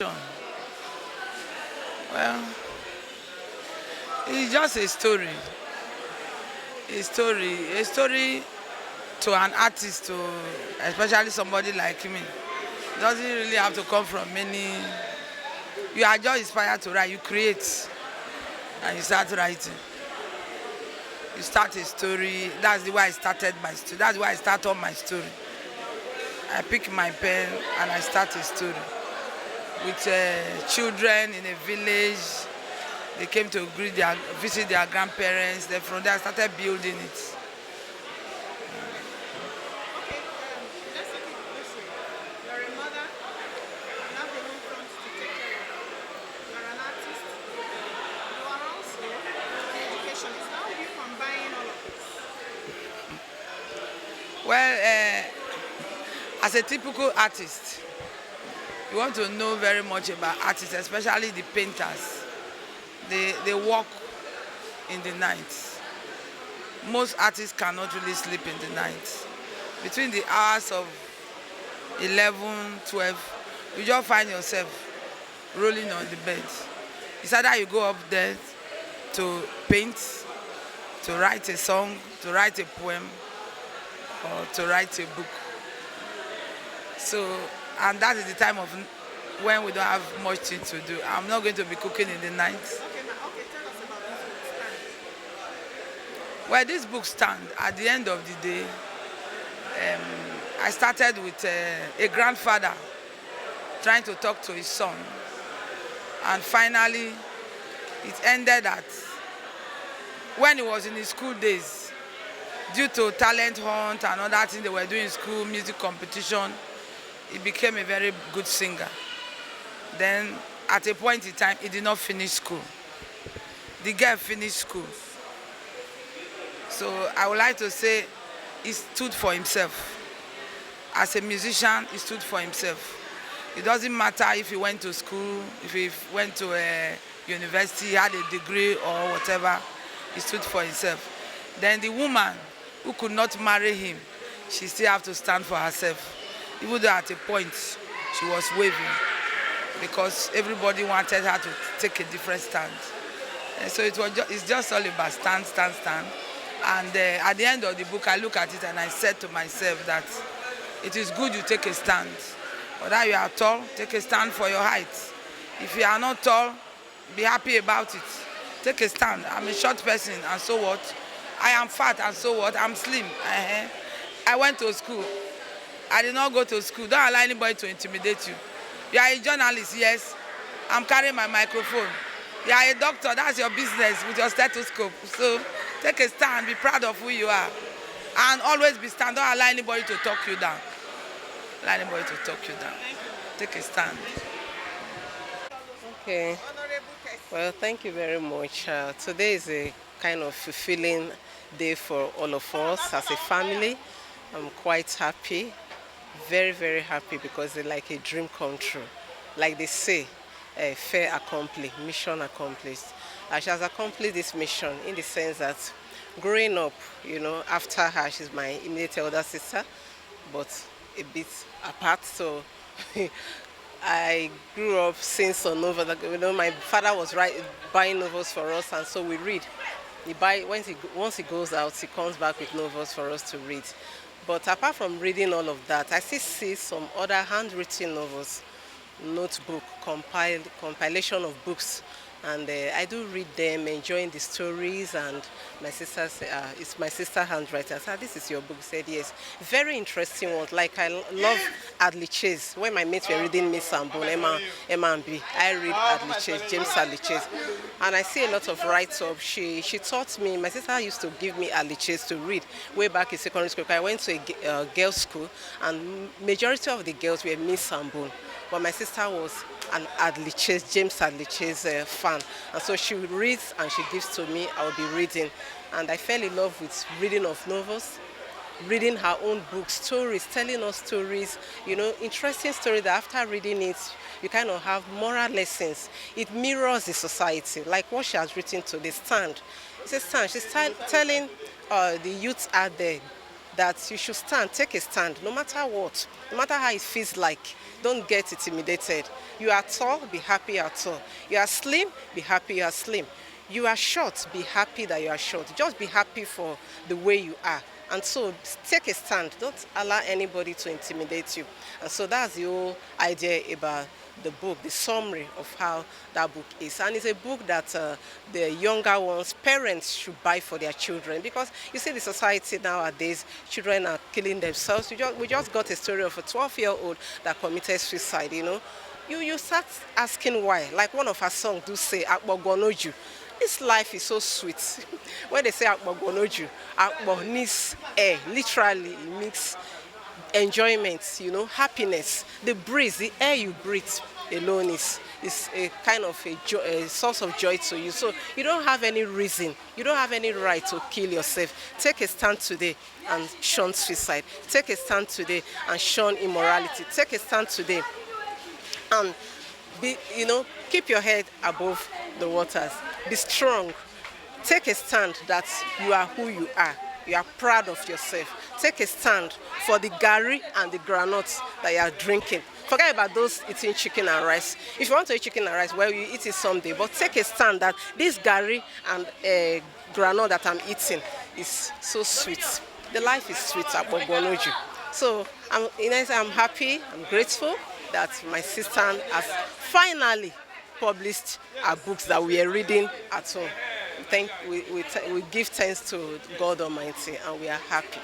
Well, it's just a story to an artist, to especially somebody like me. It doesn't really have to come from many. You are just inspired to write. You create, and you start writing. You start a story. That's the way I started my story. That's why I start on my story. I pick my pen and I start a story with children in a village. They came to visit their grandparents. Then from there, I started building it. Okay, let's take it this way. You're a mother, you have your own front to take care of. You're an artist, you are also an educationist. How do you combine all of this? Well, as a typical artist, you want to know very much about artists, especially the painters. They work in the night. Most artists cannot really sleep in the night. Between the hours of 11, 12, you just find yourself rolling on the bed. It's either you go up there to paint, to write a song, to write a poem, or to write a book. So, and that is the time of when we don't have much thing to do. I'm not going to be cooking in the night. Okay, tell us about this book stand. Well, this book stand, at the end of the day, I started with a grandfather trying to talk to his son. And finally, it ended at when he was in his school days, due to talent hunt and other things they were doing in school, music competition, he became a very good singer. Then, at a point in time, he did not finish school. The girl finished school. So I would like to say he stood for himself. As a musician, he stood for himself. It doesn't matter if he went to school, if he went to a university, had a degree or whatever, he stood for himself. Then the woman who could not marry him, she still have to stand for herself. Even though at a point she was waving because everybody wanted her to take a different stand. And so it's just all about stand. And at the end of the book, I look at it and I said to myself that it is good you take a stand. Whether you are tall, take a stand for your height. If you are not tall, be happy about it. Take a stand. I'm a short person, and so what? I am fat, and so what? I'm slim. I went to school. I did not go to school. Don't allow anybody to intimidate you. You are a journalist, yes. I'm carrying my microphone. You are a doctor, that's your business with your stethoscope. So take a stand, be proud of who you are. And always be stand. Don't allow anybody to talk you down. Allow anybody to talk you down. Take a stand. Okay, Honorable Tessie. well, thank you very much. Today is a kind of fulfilling day for all of us as a family. I'm quite happy, very, very happy because it's like a dream come true. Like they say, fair accomplished, mission accomplished. She has accomplished this mission in the sense that growing up, after her, she's my immediate elder sister, but a bit apart. So I grew up seeing some novels. My father was buying novels for us, and so we read. Once he goes out, he comes back with novels for us to read. But apart from reading all of that, I still see some other handwritten novels, notebook, compilation of books, and I do read them, enjoying the stories. And it's my sister handwriting. I said, "This is your book." He said, "Yes." Very interesting ones. Like I love Adley Chase. When my mates were reading Miss Sambon, Emma and B, I read Adley Chase, James Adley Chase, and I see a lot of write-up. She taught me. My sister used to give me Adley Chase to read way back in secondary school. I went to a girls' school, and majority of the girls were Miss Sambon. But my sister was an Adley Chase, James Adley Chase fan. And so she reads and she gives to me, I'll be reading. And I fell in love with reading of novels, reading her own books, stories, telling us stories, interesting stories that after reading it, you kind of have moral lessons. It mirrors the society, like what she has written to the stand. It's a stand. She's telling the youths out there, that you should stand, take a stand, no matter what, no matter how it feels like. Don't get intimidated. You are tall, be happy you are tall. You are slim, be happy you are slim. You are short, be happy that you are short. Just be happy for the way you are. And so take a stand. Don't allow anybody to intimidate you. And so that's the whole idea about the book, the summary of how that book is. And it's a book that the younger ones, parents should buy for their children, because you see the society nowadays, children are killing themselves. We just got a story of a 12-year-old that committed suicide, you know. You start asking why. Like one of her songs do say, "Akbogonoju." This life is so sweet. When they say "Akbogonoju," Akbo means air, literally it means enjoyment, you know, happiness. The breeze, the air you breathe alone is a kind of a source of joy to you. So you don't have any reason, you don't have any right to kill yourself. Take a stand today and shun suicide. Take a stand today and shun immorality. Take a stand today and keep your head above the waters. Be strong. Take a stand that you are who you are. You are proud of yourself. Take a stand for the gari and the granuts that you are drinking. Forget about those eating chicken and rice. If you want to eat chicken and rice, well, you eat it someday. But take a stand that this gari and granite that I'm eating is so sweet. The life is sweet at Bobonoju. So I'm happy, I'm grateful that my sister has finally published our books that we are reading at home. We give thanks to God Almighty, and we are happy.